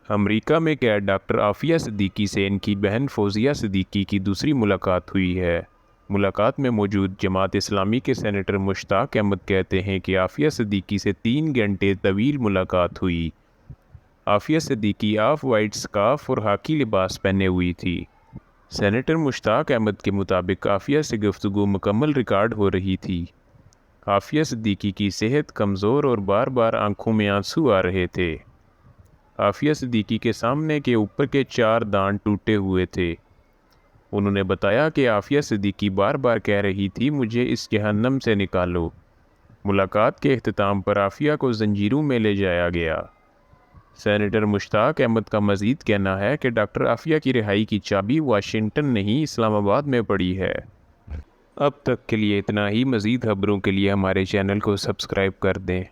امریکہ میں قید ڈاکٹر عافیہ صدیقی سے ان کی بہن فوزیہ صدیقی کی دوسری ملاقات ہوئی ہے۔ ملاقات میں موجود جماعت اسلامی کے سینیٹر مشتاق احمد کہتے ہیں کہ عافیہ صدیقی سے 3 گھنٹے طویل ملاقات ہوئی۔ Aafia Siddiqui off white scarf اور ہاکی لباس پہنے ہوئی تھی۔ سینیٹر مشتاق احمد کے مطابق عافیہ سے گفتگو مکمل ریکارڈ ہو رہی تھی۔ عافیہ صدیقی کی صحت کمزور اور بار بار آنکھوں میں آنسو آ رہے تھے۔ عافیہ صدیقی کے سامنے کے اوپر کے 4 دانت ٹوٹے ہوئے تھے۔ انہوں نے بتایا کہ عافیہ صدیقی بار بار کہہ رہی تھی مجھے اس جہنم سے نکالو۔ ملاقات کے اختتام پر عافیہ کو زنجیروں میں لے جایا گیا۔ سینیٹر مشتاق احمد کا مزید کہنا ہے کہ ڈاکٹر عافیہ کی رہائی کی چابی واشنگٹن نہیں اسلام آباد میں پڑی ہے۔ اب تک کے لیے اتنا ہی۔ مزید خبروں کے لیے ہمارے چینل کو سبسکرائب کر دیں۔